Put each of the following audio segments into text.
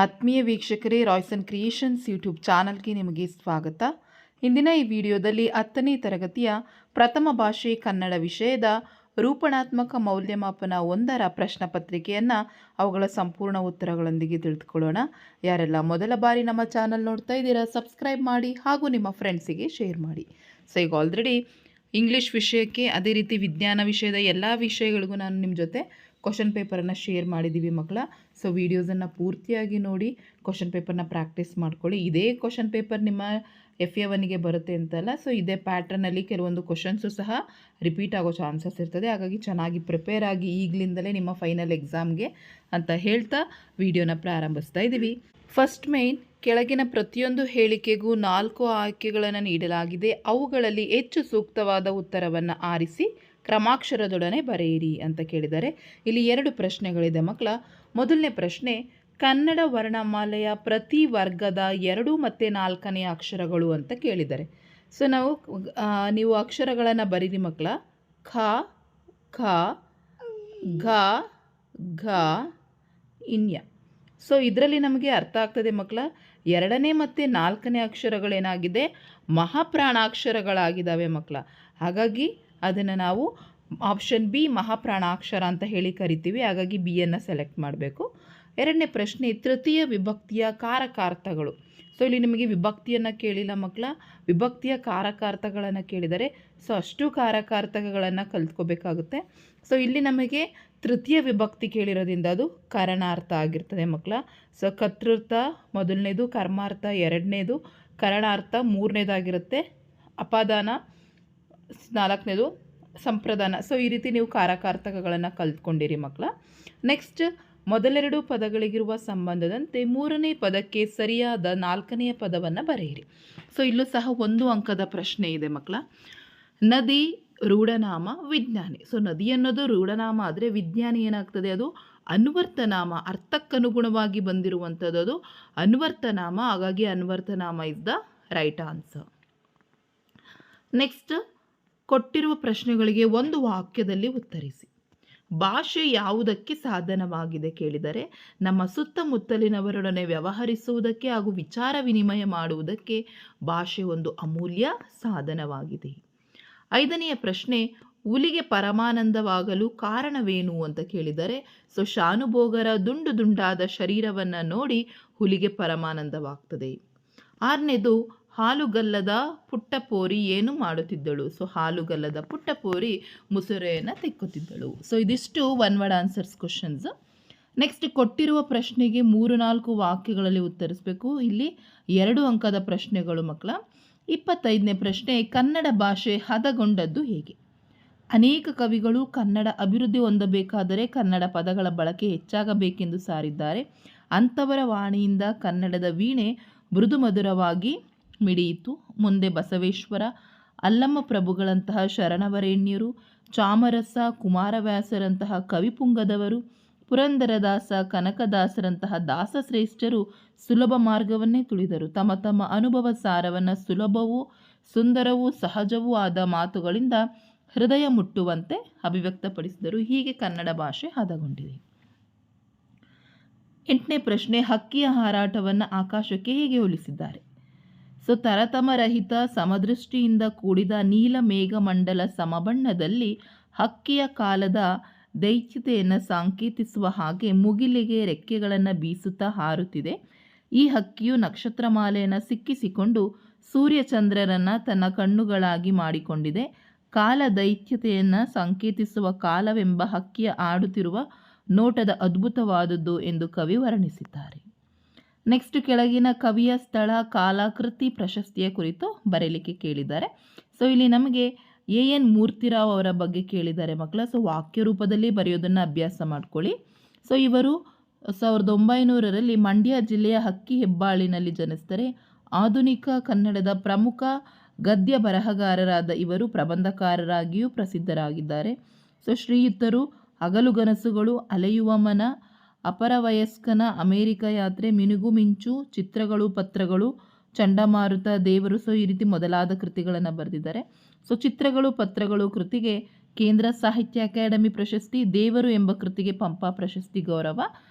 ಆತ್ಮೀಯ ವೀಕ್ಷಕರೇ, Royson creations YouTube ಚಾನಲ್ಗೆ ನಿಮಗೆ ಸ್ವಾಗತ. ಇಂದಿನ ಈ ವಿಡಿಯೋದಲ್ಲಿ 10ನೇ ತರಗತಿಯ ಪ್ರಥಮ ಭಾಷೆ ಕನ್ನಡ ವಿಷಯದ ರೂಪಣಾತ್ಮಕ ಮೌಲ್ಯಮಾಪನ 1ರ ಪ್ರಶ್ನೆ ಪತ್ರಿಕೆಯನ್ನು ಅವುಗಳ ಸಂಪೂರ್ಣ ಉತ್ತರಗಳೊಂದಿಗೆ ತಿಳಿದುಕೊಳ್ಳೋಣ. ಯಾರೆಲ್ಲ ಮೊದಲ ಬಾರಿ ನಮ್ಮ ಚಾನಲ್ ನೋಡ್ತಾ ಇದ್ದೀರಾ, ಸಬ್ಸ್ಕ್ರೈಬ್ ಮಾಡಿ ಹಾಗೂ ನಿಮ್ಮ ಫ್ರೆಂಡ್ಸಿಗೆ ಶೇರ್ ಮಾಡಿ. ಸೊ ಈಗ ಆಲ್ರೆಡಿ ಇಂಗ್ಲೀಷ್ ವಿಷಯಕ್ಕೆ, ಅದೇ ರೀತಿ ವಿಜ್ಞಾನ ವಿಷಯದ ಎಲ್ಲ ವಿಷಯಗಳಿಗೂ ನಾನು ನಿಮ್ಮ ಜೊತೆ ಕ್ವಶನ್ ಪೇಪರನ್ನು ಶೇರ್ ಮಾಡಿದ್ದೀವಿ ಮಕ್ಕಳ. ಸೊ ವೀಡಿಯೋಸನ್ನು ಪೂರ್ತಿಯಾಗಿ ನೋಡಿ ಕ್ವಶನ್ ಪೇಪರ್ನ ಪ್ರಾಕ್ಟೀಸ್ ಮಾಡ್ಕೊಳ್ಳಿ. ಇದೇ ಕ್ವಶನ್ ಪೇಪರ್ ನಿಮ್ಮ FA1ಗೆ ಬರುತ್ತೆ ಅಂತಲ್ಲ, ಸೊ ಇದೇ ಪ್ಯಾಟ್ರನಲ್ಲಿ ಕೆಲವೊಂದು ಕ್ವಶನ್ಸು ಸಹ ರಿಪೀಟ್ ಆಗೋ ಚಾನ್ಸಸ್ ಇರ್ತದೆ. ಹಾಗಾಗಿ ಚೆನ್ನಾಗಿ ಪ್ರಿಪೇರ್ ಆಗಿ ಈಗಲಿಂದಲೇ ನಿಮ್ಮ ಫೈನಲ್ ಎಕ್ಸಾಮ್ಗೆ ಅಂತ ಹೇಳ್ತಾ ವಿಡಿಯೋನ ಪ್ರಾರಂಭಿಸ್ತಾ ಇದ್ದೀವಿ. ಫಸ್ಟ್ ಮೇನ್, ಕೆಳಗಿನ ಪ್ರತಿಯೊಂದು ಹೇಳಿಕೆಗೂ 4 ಆಯ್ಕೆಗಳನ್ನು ನೀಡಲಾಗಿದೆ. ಅವುಗಳಲ್ಲಿ ಹೆಚ್ಚು ಸೂಕ್ತವಾದ ಉತ್ತರವನ್ನು ಆರಿಸಿ ಕ್ರಮಾಕ್ಷರದೊಡನೆ ಬರೆಯಿರಿ ಅಂತ ಕೇಳಿದ್ದಾರೆ. ಇಲ್ಲಿ 2 ಪ್ರಶ್ನೆಗಳಿದೆ ಮಕ್ಕಳ. ಮೊದಲನೇ ಪ್ರಶ್ನೆ, ಕನ್ನಡ ವರ್ಣಮಾಲೆಯ ಪ್ರತಿ ವರ್ಗದ 2 ಮತ್ತು 4ನೇ ಅಕ್ಷರಗಳು ಅಂತ ಕೇಳಿದ್ದಾರೆ. ಸೊ ನೀವು ಅಕ್ಷರಗಳನ್ನು ಬರೀರಿ ಮಕ್ಕಳ. ಖ, ಖ, ಘ, ಘ, ಇನ್ಯ. ಸೊ ಇದರಲ್ಲಿ ನಮಗೆ ಅರ್ಥ ಆಗ್ತದೆ ಮಕ್ಕಳ, 2ನೇ ಮತ್ತು 4ನೇ ಅಕ್ಷರಗಳೇನಾಗಿದೆ, ಮಹಾಪ್ರಾಣಾಕ್ಷರಗಳಾಗಿದ್ದಾವೆ ಮಕ್ಕಳ. ಹಾಗಾಗಿ ಅದನ್ನು ನಾವು ಆಪ್ಷನ್ ಬಿ ಮಹಾಪ್ರಾಣಾಕ್ಷರ ಅಂತ ಹೇಳಿ ಕರಿತೀವಿ. ಹಾಗಾಗಿ ಬಿಯನ್ನು ಸೆಲೆಕ್ಟ್ ಮಾಡಬೇಕು. 2ನೇ ಪ್ರಶ್ನೆ, ತೃತೀಯ ವಿಭಕ್ತಿಯ ಕಾರಕಾರ್ಥಗಳು. ಸೊ ಇಲ್ಲಿ ನಿಮಗೆ ವಿಭಕ್ತಿಯನ್ನು ಕೇಳಿಲ್ಲ ಮಕ್ಕಳ, ವಿಭಕ್ತಿಯ ಕಾರಕಾರ್ಥಗಳನ್ನು ಕೇಳಿದರೆ. ಸೊ ಅಷ್ಟು ಕಾರಕಾರ್ಥಗಳನ್ನು ಕಲ್ತ್ಕೋಬೇಕಾಗುತ್ತೆ. ಸೊ ಇಲ್ಲಿ ನಮಗೆ ತೃತೀಯ ವಿಭಕ್ತಿ ಕೇಳಿರೋದ್ರಿಂದ ಅದು ಕರಣಾರ್ಥ ಆಗಿರ್ತದೆ ಮಕ್ಕಳ. ಸೊ ಕರ್ತೃರ್ಥ ಮೊದಲನೇದು, ಕರ್ಮಾರ್ಥ 2ನೇದು, ಕರಣಾರ್ಥ 3ನೇದಾಗಿರುತ್ತೆ, ಅಪಾದಾನ 4ನೇದು, ಸಂಪ್ರದಾನ. ಸೊ ಈ ರೀತಿ ನೀವು ಕಾರಕಾರ್ಥಕಗಳನ್ನು ಕಲ್ತ್ಕೊಂಡಿರಿ ಮಕ್ಕಳ. ನೆಕ್ಸ್ಟ್, ಮೊದಲೆರಡು ಪದಗಳಿಗಿರುವ ಸಂಬಂಧದಂತೆ 3ನೇ ಪದಕ್ಕೆ ಸರಿಯಾದ 4ನೆಯ ಪದವನ್ನು ಬರೆಯಿರಿ. ಸೊ ಇಲ್ಲೂ ಸಹ 1 ಅಂಕದ ಪ್ರಶ್ನೆ ಇದೆ ಮಕ್ಕಳ. ನದಿ ರೂಢನಾಮ, ವಿಜ್ಞಾನಿ. ಸೊ ನದಿ ಅನ್ನೋದು ರೂಢನಾಮ ಆದರೆ ವಿಜ್ಞಾನಿ ಏನಾಗ್ತದೆ, ಅದು ಅನ್ವರ್ಥನಾಮ, ಅರ್ಥಕ್ಕನುಗುಣವಾಗಿ ಬಂದಿರುವಂಥದ್ದು ಅದು ಅನ್ವರ್ಥನಾಮ. ಹಾಗಾಗಿ ಅನ್ವರ್ಥನಾಮ is the right answer. Next, ಕೊಟ್ಟಿರುವ ಪ್ರಶ್ನೆಗಳಿಗೆ 1 ವಾಕ್ಯದಲ್ಲಿ ಉತ್ತರಿಸಿ. ಭಾಷೆ ಯಾವುದಕ್ಕೆ ಸಾಧನವಾಗಿದೆ ಕೇಳಿದರೆ, ನಮ್ಮ ಸುತ್ತಮುತ್ತಲಿನವರೊಡನೆ ವ್ಯವಹರಿಸುವುದಕ್ಕೆ ಹಾಗೂ ವಿಚಾರ ವಿನಿಮಯ ಮಾಡುವುದಕ್ಕೆ ಭಾಷೆ ಒಂದು ಅಮೂಲ್ಯ ಸಾಧನವಾಗಿದೆ. 5ನೆಯ ಪ್ರಶ್ನೆ, ಹುಲಿಗೆ ಪರಮಾನಂದವಾಗಲು ಕಾರಣವೇನು ಅಂತ ಕೇಳಿದರೆ, ಸೊ ಶಾನುಭೋಗರ ದುಂಡು ದುಂಡಾದ ಶರೀರವನ್ನು ನೋಡಿ ಹುಲಿಗೆ ಪರಮಾನಂದವಾಗ್ತದೆ. 6ನೇದು, ಹಾಲುಗಲ್ಲದ ಪುಟ್ಟಪೋರಿ ಏನು ಮಾಡುತ್ತಿದ್ದಳು. ಸೊ ಹಾಲುಗಲ್ಲದ ಪುಟ್ಟಪೋರಿ ಮುಸುರೆಯನ್ನು ತಿಕ್ಕುತ್ತಿದ್ದಳು. ಸೊ ಇದಿಷ್ಟು 1 ವರ್ಡ್ ಆನ್ಸರ್ಸ್ ಕ್ವಶನ್ಸ್. ನೆಕ್ಸ್ಟ್, ಕೊಟ್ಟಿರುವ ಪ್ರಶ್ನೆಗೆ 3-4 ವಾಕ್ಯಗಳಲ್ಲಿ ಉತ್ತರಿಸಬೇಕು. ಇಲ್ಲಿ 2 ಅಂಕದ ಪ್ರಶ್ನೆಗಳು ಮಕ್ಕಳ. 25ನೇ ಪ್ರಶ್ನೆ, ಕನ್ನಡ ಭಾಷೆ ಹದಗೊಂಡದ್ದು ಹೇಗೆ. ಅನೇಕ ಕವಿಗಳು ಕನ್ನಡ ಅಭಿವೃದ್ಧಿ ಹೊಂದಬೇಕಾದರೆ ಕನ್ನಡ ಪದಗಳ ಬಳಕೆ ಹೆಚ್ಚಾಗಬೇಕೆಂದು ಸಾರಿದ್ದಾರೆ. ಅಂಥವರ ವಾಣಿಯಿಂದ ಕನ್ನಡದ ವೀಣೆ ಮೃದು ಮಧುರವಾಗಿ ಮಿಡಿಯಿತು. ಮುಂದೆ ಬಸವೇಶ್ವರ, ಅಲ್ಲಮ್ಮ ಪ್ರಭುಗಳಂತಹ ಶರಣವರೇಣ್ಯರು, ಚಾಮರಸ, ಕುಮಾರವ್ಯಾಸರಂತಹ ಕವಿಪುಂಗದವರು, ಪುರಂದರದಾಸ, ಕನಕದಾಸರಂತಹ ದಾಸಶ್ರೇಷ್ಠರು ಸುಲಭ ಮಾರ್ಗವನ್ನೇ ತುಳಿದರು. ತಮ್ಮ ತಮ್ಮ ಅನುಭವ ಸಾರವನ್ನು ಸುಲಭವೂ ಸುಂದರವೂ ಸಹಜವೂ ಆದ ಮಾತುಗಳಿಂದ ಹೃದಯ ಮುಟ್ಟುವಂತೆ ಅಭಿವ್ಯಕ್ತಪಡಿಸಿದರು. ಹೀಗೆ ಕನ್ನಡ ಭಾಷೆ ಹದಗೊಂಡಿದೆ. 8ನೇ ಪ್ರಶ್ನೆ, ಹಕ್ಕಿಯ ಹಾರಾಟವನ್ನು ಆಕಾಶಕ್ಕೆ ಹೇಗೆ ಹೋಲಿಸಿದ್ದಾರೆ. ಸೊ ತರತಮರಹಿತ ಸಮದೃಷ್ಟಿಯಿಂದ ಕೂಡಿದ ನೀಲ ಮೇಘಮಂಡಲ ಸಮಬಣ್ಣದಲ್ಲಿ ಹಕ್ಕಿಯ ಕಾಲದ ದೈತ್ಯತೆಯನ್ನು ಸಂಕೇತಿಸುವ ಹಾಗೆ ಮುಗಿಲಿಗೆ ರೆಕ್ಕೆಗಳನ್ನು ಬೀಸುತ್ತಾ ಹಾರುತ್ತಿದೆ. ಈ ಹಕ್ಕಿಯು ನಕ್ಷತ್ರಮಾಲೆಯನ್ನು ಸಿಕ್ಕಿಸಿಕೊಂಡು ಸೂರ್ಯಚಂದ್ರರನ್ನು ತನ್ನ ಕಣ್ಣುಗಳಾಗಿ ಮಾಡಿಕೊಂಡಿದೆ. ಕಾಲ ದೈತ್ಯತೆಯನ್ನು ಸಂಕೇತಿಸುವ ಕಾಲವೆಂಬ ಹಕ್ಕಿಯ ಆಡುತ್ತಿರುವ ನೋಟದ ಅದ್ಭುತವಾದದ್ದು ಎಂದು ಕವಿ ವರ್ಣಿಸಿದ್ದಾರೆ. ನೆಕ್ಸ್ಟ್, ಕೆಳಗಿನ ಕವಿಯ ಸ್ಥಳ, ಕಾಲ, ಕೃತಿ, ಪ್ರಶಸ್ತಿಯ ಕುರಿತು ಬರೆಯಲಿಕ್ಕೆ ಕೇಳಿದ್ದಾರೆ. ಸೊ ಇಲ್ಲಿ ನಮಗೆ AN ಮೂರ್ತಿರಾವ್ ಅವರ ಬಗ್ಗೆ ಕೇಳಿದ್ದಾರೆ ಮಕ್ಕಳ. ಸೊ ವಾಕ್ಯ ರೂಪದಲ್ಲಿ ಬರೆಯೋದನ್ನು ಅಭ್ಯಾಸ ಮಾಡ್ಕೊಳ್ಳಿ. ಸೊ ಇವರು 1900ರಲ್ಲಿ ಮಂಡ್ಯ ಜಿಲ್ಲೆಯ ಹಕ್ಕಿ ಹೆಬ್ಬಾಳಿನಲ್ಲಿ ಜನಿಸ್ತಾರೆ. ಆಧುನಿಕ ಕನ್ನಡದ ಪ್ರಮುಖ ಗದ್ಯ ಬರಹಗಾರರಾದ ಇವರು ಪ್ರಬಂಧಕಾರರಾಗಿಯೂ ಪ್ರಸಿದ್ಧರಾಗಿದ್ದಾರೆ. ಸೊ ಶ್ರೀಯುತರು ಹಗಲುಗನಸುಗಳು, ಅಲೆಯುವ ಮನ, ಅಪರವಯಸ್ಕನ ಅಮೇರಿಕ ಯಾತ್ರೆ, ಮಿನುಗು ಮಿಂಚು, ಚಿತ್ರಗಳು ಪತ್ರಗಳು, ಚಂಡಮಾರುತ, ದೇವರು, ಸೊ ಈ ರೀತಿ ಮೊದಲಾದ ಕೃತಿಗಳನ್ನು ಬರೆದಿದ್ದಾರೆ. ಸೊ ಚಿತ್ರಗಳು ಪತ್ರಗಳು ಕೃತಿಗೆ ಕೇಂದ್ರ ಸಾಹಿತ್ಯ ಅಕಾಡೆಮಿ ಪ್ರಶಸ್ತಿ, ದೇವರು ಎಂಬ ಕೃತಿಗೆ ಪಂಪ ಪ್ರಶಸ್ತಿ ಗೌರವ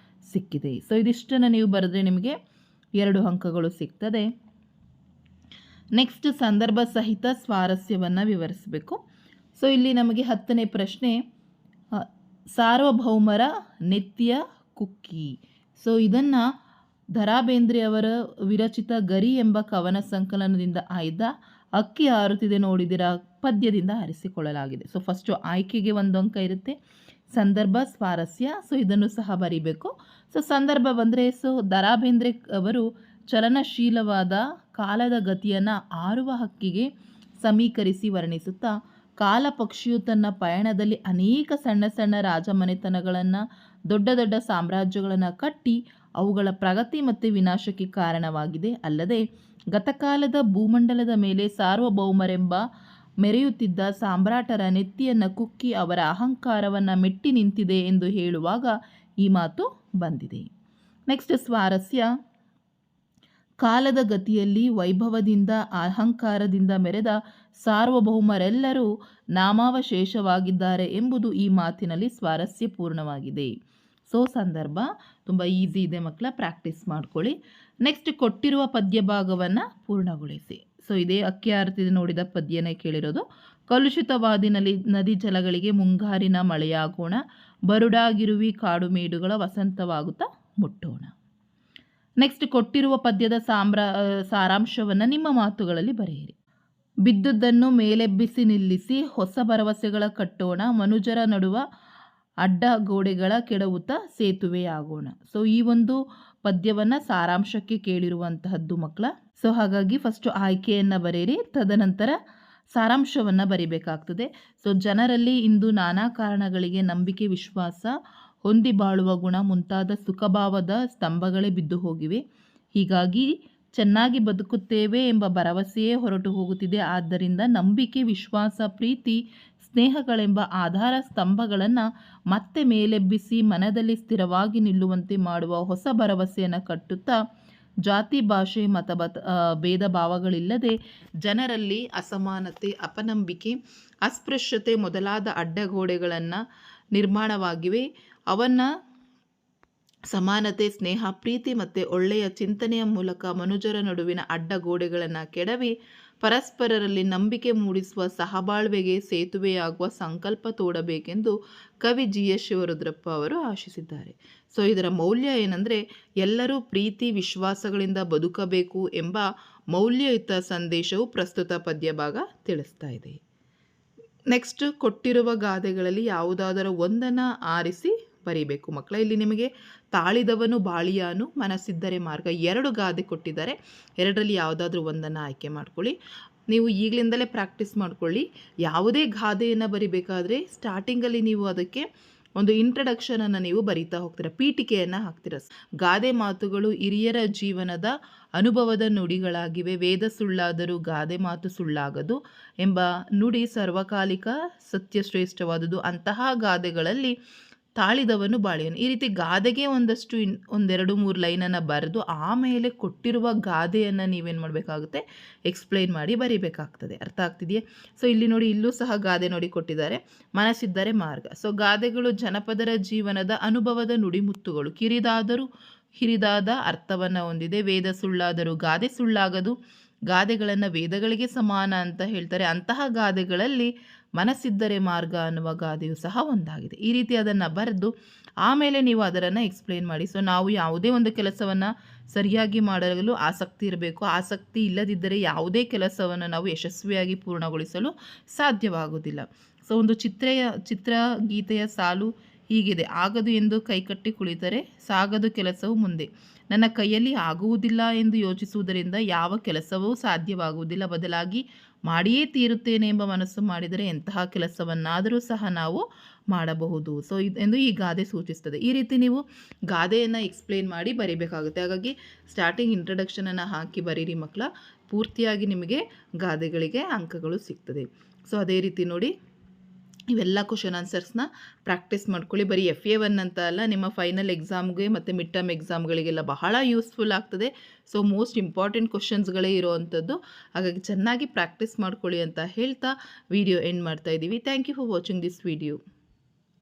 ಸಿಕ್ಕಿದೆ. ಸೊ ಇದಿಷ್ಟನ್ನು ನೀವು ಬರೆದ್ರೆ ನಿಮಗೆ 2 ಅಂಕಗಳು ಸಿಗ್ತದೆ. ನೆಕ್ಸ್ಟ್ ಸಂದರ್ಭ ಸಹಿತ ಸ್ವಾರಸ್ಯವನ್ನು ವಿವರಿಸಬೇಕು. ಸೊ ಇಲ್ಲಿ ನಮಗೆ 10ನೇ ಪ್ರಶ್ನೆ, ಸಾರ್ವಭೌಮರ ನೆತ್ತಿಯ ಕುಕ್ಕಿ. ಸೊ ಇದನ್ನು ದ.ರಾ ಬೇಂದ್ರೆ ಅವರ ವಿರಚಿತ ಗರಿ ಎಂಬ ಕವನ ಸಂಕಲನದಿಂದ ಆಯ್ದ ಅಕ್ಕಿ ಹಾರುತ್ತಿದೆ ನೋಡಿದಿರ ಪದ್ಯದಿಂದ ಆರಿಸಿಕೊಳ್ಳಲಾಗಿದೆ. ಸೊ ಫಸ್ಟು ಆಯ್ಕೆಗೆ 1 ಅಂಕ ಇರುತ್ತೆ, ಸಂದರ್ಭ ಸ್ವಾರಸ್ಯ. ಸೊ ಇದನ್ನು ಸಹ ಬರಿಬೇಕು. ಸೊ ಸಂದರ್ಭ ಬಂದರೆ ದ.ರಾ ಬೇಂದ್ರೆ ಅವರು ಚಲನಶೀಲವಾದ ಕಾಲದ ಗತಿಯನ್ನು ಆರುವ ಹಕ್ಕಿಗೆ ಸಮೀಕರಿಸಿ ವರ್ಣಿಸುತ್ತಾ, ಕಾಲ ಪಕ್ಷಿಯು ತನ್ನ ಪಯಣದಲ್ಲಿ ಅನೇಕ ಸಣ್ಣ ಸಣ್ಣ ರಾಜಮನೆತನಗಳನ್ನು, ದೊಡ್ಡ ದೊಡ್ಡ ಸಾಮ್ರಾಜ್ಯಗಳನ್ನು ಕಟ್ಟಿ ಅವುಗಳ ಪ್ರಗತಿ ಮತ್ತು ವಿನಾಶಕ್ಕೆ ಕಾರಣವಾಗಿದೆ. ಅಲ್ಲದೆ ಗತಕಾಲದ ಭೂಮಂಡಲದ ಮೇಲೆ ಸಾರ್ವಭೌಮರೆಂಬ ಮೆರೆಯುತ್ತಿದ್ದ ಸಾಮ್ರಾಟರ ನೆತ್ತಿಯನ್ನು ಕುಕ್ಕಿ ಅವರ ಅಹಂಕಾರವನ್ನು ಮೆಟ್ಟಿ ನಿಂತಿದೆ ಎಂದು ಹೇಳುವಾಗ ಈ ಮಾತು ಬಂದಿದೆ. ನೆಕ್ಸ್ಟ್ ಸ್ವಾರಸ್ಯ, ಕಾಲದ ಗತಿಯಲ್ಲಿ ವೈಭವದಿಂದ ಅಹಂಕಾರದಿಂದ ಮೆರೆದ ಸಾರ್ವಭೌಮರೆಲ್ಲರೂ ನಾಮಾವಶೇಷವಾಗಿದ್ದಾರೆ ಎಂಬುದು ಈ ಮಾತಿನಲ್ಲಿ ಸ್ವಾರಸ್ಯಪೂರ್ಣವಾಗಿದೆ. ಸೊ ಸಂದರ್ಭ ತುಂಬ ಈಸಿ ಇದೆ ಮಕ್ಕಳ, ಪ್ರಾಕ್ಟೀಸ್ ಮಾಡ್ಕೊಳ್ಳಿ. ನೆಕ್ಸ್ಟ್ ಕೊಟ್ಟಿರುವ ಪದ್ಯ ಭಾಗವನ್ನು ಪೂರ್ಣಗೊಳಿಸಿ. ಸೊ ಇದೇ ಅಕ್ಕಿ ಹಾರುತ್ತಿದೆ ನೋಡಿದ ಪದ್ಯನೇ ಕೇಳಿರೋದು. ಕಲುಷಿತವಾದಿ ನದಿ ಜಲಗಳಿಗೆ ಮುಂಗಾರಿನ ಮಳೆಯಾಗೋಣ, ಬರುಡಾಗಿರುವಿ ಕಾಡು ಮೇಡುಗಳ ವಸಂತವಾಗುತ್ತಾ ಮುಟ್ಟೋಣ. ನೆಕ್ಸ್ಟ್ ಕೊಟ್ಟಿರುವ ಪದ್ಯದ ಸಾರಾಂಶವನ್ನು ನಿಮ್ಮ ಮಾತುಗಳಲ್ಲಿ ಬರೆಯಿರಿ. ಬಿದ್ದುದನ್ನು ಮೇಲೆಬ್ಬಿಸಿ ನಿಲ್ಲಿಸಿ ಹೊಸ ಭರವಸೆಗಳ ಕಟ್ಟೋಣ, ಮನುಜರ ನಡುವ ಅಡ್ಡ ಗೋಡೆಗಳ ಕೆಡವುತ್ತಾ ಸೇತುವೆಯಾಗೋಣ. ಸೊ ಈ ಒಂದು ಪದ್ಯವನ್ನು ಸಾರಾಂಶಕ್ಕೆ ಕೇಳಿರುವಂತಹದ್ದು ಮಕ್ಕಳ. ಸೊ ಹಾಗಾಗಿ ಫಸ್ಟು ಆಯ್ಕೆಯನ್ನು ಬರೆಯಿರಿ, ತದನಂತರ ಸಾರಾಂಶವನ್ನು ಬರಿಬೇಕಾಗ್ತದೆ. ಸೊ ಜನರಲ್ಲಿ ಇಂದು ನಾನಾ ಕಾರಣಗಳಿಗೆ ನಂಬಿಕೆ, ವಿಶ್ವಾಸ, ಹೊಂದಿ ಬಾಳುವ ಗುಣ ಮುಂತಾದ ಸುಖಭಾವದ ಸ್ತಂಭಗಳೇ ಬಿದ್ದು ಹೋಗಿವೆ. ಹೀಗಾಗಿ ಚೆನ್ನಾಗಿ ಬದುಕುತ್ತೇವೆ ಎಂಬ ಭರವಸೆಯೇ ಹೊರಟು ಹೋಗುತ್ತಿದೆ. ಆದ್ದರಿಂದ ನಂಬಿಕೆ, ವಿಶ್ವಾಸ, ಪ್ರೀತಿ, ಸ್ನೇಹಗಳೆಂಬ ಆಧಾರ ಸ್ತಂಭಗಳನ್ನು ಮತ್ತೆ ಮೇಲೆಬ್ಬಿಸಿ ಮನದಲ್ಲಿ ಸ್ಥಿರವಾಗಿ ನಿಲ್ಲುವಂತೆ ಮಾಡುವ ಹೊಸ ಭರವಸೆಯನ್ನು ಕಟ್ಟುತ್ತಾ, ಜಾತಿ, ಭಾಷೆ, ಮತ ಭೇದ ಭಾವಗಳಿಲ್ಲದೆ ಜನರಲ್ಲಿ ಅಸಮಾನತೆ, ಅಪನಂಬಿಕೆ, ಅಸ್ಪೃಶ್ಯತೆ ಮೊದಲಾದ ಅಡ್ಡಗೋಡೆಗಳನ್ನು ನಿರ್ಮಾಣವಾಗಿವೆ. ಅವನ್ನು ಸಮಾನತೆ, ಸ್ನೇಹ, ಪ್ರೀತಿ ಮತ್ತು ಒಳ್ಳೆಯ ಚಿಂತನೆಯ ಮೂಲಕ ಮನುಜರ ನಡುವಿನ ಅಡ್ಡಗೋಡೆಗಳನ್ನು ಕೆಡವಿ ಪರಸ್ಪರರಲ್ಲಿ ನಂಬಿಕೆ ಮೂಡಿಸುವ ಸಹಬಾಳ್ವೆಗೆ ಸೇತುವೆಯಾಗುವ ಸಂಕಲ್ಪ ತೋಡಬೇಕೆಂದು ಕವಿ G.S. ಶಿವರುದ್ರಪ್ಪ ಅವರು ಆಶಿಸಿದ್ದಾರೆ. ಸೊ ಇದರ ಮೌಲ್ಯ ಏನಂದರೆ, ಎಲ್ಲರೂ ಪ್ರೀತಿ ವಿಶ್ವಾಸಗಳಿಂದ ಬದುಕಬೇಕು ಎಂಬ ಮೌಲ್ಯಯುತ ಸಂದೇಶವು ಪ್ರಸ್ತುತ ಪದ್ಯ ಭಾಗ ತಿಳಿಸ್ತಾ ಇದೆ. ನೆಕ್ಸ್ಟ್ ಕೊಟ್ಟಿರುವ ಗಾದೆಗಳಲ್ಲಿ ಯಾವುದಾದರೂ ಒಂದನ್ನು ಆರಿಸಿ ಬರೀಬೇಕು ಮಕ್ಕಳ. ಇಲ್ಲಿ ನಿಮಗೆ ತಾಳಿದವನು ಬಾಳಿಯಾನು, ಮನಸ್ಸಿದ್ದರೆ ಮಾರ್ಗ 2 ಗಾದೆ ಕೊಟ್ಟಿದ್ದಾರೆ. 2ರಲ್ಲಿ ಯಾವುದಾದ್ರೂ ಒಂದನ್ನು ಆಯ್ಕೆ ಮಾಡ್ಕೊಳ್ಳಿ. ನೀವು ಈಗಲಿಂದಲೇ ಪ್ರಾಕ್ಟೀಸ್ ಮಾಡ್ಕೊಳ್ಳಿ. ಯಾವುದೇ ಗಾದೆಯನ್ನು ಬರಿಬೇಕಾದ್ರೆ ಸ್ಟಾರ್ಟಿಂಗಲ್ಲಿ ನೀವು ಅದಕ್ಕೆ ಒಂದು ಇಂಟ್ರಡಕ್ಷನನ್ನು ನೀವು ಬರಿತಾ ಹೋಗ್ತೀರ, ಪೀಠಿಕೆಯನ್ನು ಹಾಕ್ತೀರ. ಗಾದೆ ಮಾತುಗಳು ಹಿರಿಯರ ಜೀವನದ ಅನುಭವದ ನುಡಿಗಳಾಗಿವೆ. ವೇದ ಸುಳ್ಳಾದರೂ ಗಾದೆ ಮಾತು ಸುಳ್ಳಾಗದು ಎಂಬ ನುಡಿ ಸರ್ವಕಾಲಿಕ ಸತ್ಯಶ್ರೇಷ್ಠವಾದುದು. ಅಂತಹ ಗಾದೆಗಳಲ್ಲಿ ತಾಳಿದವನು ಬಾಳಿಯನು, ಈ ರೀತಿ ಗಾದೆಗೆ ಒಂದಷ್ಟು 1-2-3 ಲೈನನ್ನು ಬರೆದು ಆಮೇಲೆ ಕೊಟ್ಟಿರುವ ಗಾದೆಯನ್ನು ನೀವೇನು ಮಾಡಬೇಕಾಗುತ್ತೆ, ಎಕ್ಸ್ಪ್ಲೈನ್ ಮಾಡಿ ಬರಿಬೇಕಾಗ್ತದೆ. ಅರ್ಥ ಆಗ್ತಿದೆಯೇ? ಸೊ ಇಲ್ಲಿ ನೋಡಿ, ಇಲ್ಲೂ ಸಹ ಗಾದೆ ನೋಡಿ ಕೊಟ್ಟಿದ್ದಾರೆ, ಮನಸ್ಸಿದ್ದರೆ ಮಾರ್ಗ. ಸೊ ಗಾದೆಗಳು ಜನಪದರ ಜೀವನದ ಅನುಭವದ ನುಡಿಮುತ್ತುಗಳು. ಕಿರಿದಾದರೂ ಹಿರಿದಾದ ಅರ್ಥವನ್ನು ಹೊಂದಿದೆ. ವೇದ ಸುಳ್ಳಾದರೂ ಗಾದೆ ಸುಳ್ಳಾಗದು. ಗಾದೆಗಳನ್ನು ವೇದಗಳಿಗೆ ಸಮಾನ ಅಂತ ಹೇಳ್ತಾರೆ. ಅಂತಹ ಗಾದೆಗಳಲ್ಲಿ ಮನಸ್ಸಿದ್ದರೆ ಮಾರ್ಗ ಅನ್ನುವ ಗಾದೆಯು ಸಹ ಒಂದಾಗಿದೆ. ಈ ರೀತಿ ಅದನ್ನು ಬರೆದು ಆಮೇಲೆ ನೀವು ಅದನ್ನು ಎಕ್ಸ್ಪ್ಲೇನ್ ಮಾಡಿ. ಸೊ ನಾವು ಯಾವುದೇ ಒಂದು ಕೆಲಸವನ್ನು ಸರಿಯಾಗಿ ಮಾಡಲು ಆಸಕ್ತಿ ಇರಬೇಕು. ಆಸಕ್ತಿ ಇಲ್ಲದಿದ್ದರೆ ಯಾವುದೇ ಕೆಲಸವನ್ನು ನಾವು ಯಶಸ್ವಿಯಾಗಿ ಪೂರ್ಣಗೊಳಿಸಲು ಸಾಧ್ಯವಾಗುವುದಿಲ್ಲ. ಸೊ ಒಂದು ಚಿತ್ರಗೀತೆಯ ಸಾಲು ಹೀಗಿದೆ: ಆಗದು ಎಂದು ಕೈಕಟ್ಟಿ ಕುಳಿತರೆ ಸಾಗದು ಕೆಲಸವು ಮುಂದೆ. ನನ್ನ ಕೈಯಲ್ಲಿ ಆಗುವುದಿಲ್ಲ ಎಂದು ಯೋಚಿಸುವುದರಿಂದ ಯಾವ ಕೆಲಸವೂ ಸಾಧ್ಯವಾಗುವುದಿಲ್ಲ. ಬದಲಾಗಿ ಮಾಡಿಯೇ ತೀರುತ್ತೇನೆ ಎಂಬ ಮನಸ್ಸು ಮಾಡಿದರೆ ಎಂತಹ ಕೆಲಸವನ್ನಾದರೂ ಸಹ ನಾವು ಮಾಡಬಹುದು. ಸೊ ಎಂದು ಈ ಗಾದೆ ಸೂಚಿಸ್ತದೆ. ಈ ರೀತಿ ನೀವು ಗಾದೆಯನ್ನು ಎಕ್ಸ್ಪ್ಲೇನ್ ಮಾಡಿ ಬರೀಬೇಕಾಗುತ್ತೆ. ಹಾಗಾಗಿ ಸ್ಟಾರ್ಟಿಂಗ್ ಇಂಟ್ರಡಕ್ಷನನ್ನು ಹಾಕಿ ಬರೀರಿ ಮಕ್ಕಳ. ಪೂರ್ತಿಯಾಗಿ ನಿಮಗೆ ಗಾದೆಗಳಿಗೆ ಅಂಕಗಳು ಸಿಗ್ತದೆ. ಸೊ ಅದೇ ರೀತಿ ನೋಡಿ, ಇವೆಲ್ಲ ಕ್ವಶನ್ ಆನ್ಸರ್ಸ್ನ ಪ್ರಾಕ್ಟೀಸ್ ಮಾಡ್ಕೊಳ್ಳಿ. ಬರೀ FA1 ಅಂತ ಅಲ್ಲ, ನಿಮ್ಮ ಫೈನಲ್ ಎಕ್ಸಾಮ್ಗೆ ಮತ್ತು ಮಿಡ್ ಟರ್ಮ್ ಎಕ್ಸಾಮ್ಗಳಿಗೆಲ್ಲ ಬಹಳ ಯೂಸ್ಫುಲ್ ಆಗ್ತದೆ. ಸೊ ಮೋಸ್ಟ್ ಇಂಪಾರ್ಟೆಂಟ್ ಕ್ವಶನ್ಸ್ಗಳೇ ಇರೋವಂಥದ್ದು. ಹಾಗಾಗಿ ಚೆನ್ನಾಗಿ ಪ್ರಾಕ್ಟೀಸ್ ಮಾಡ್ಕೊಳ್ಳಿ ಅಂತ ಹೇಳ್ತಾ ವಿಡಿಯೋ ಎಂಡ್ ಮಾಡ್ತಾ ಇದ್ದೀವಿ. Thank you for watching this video.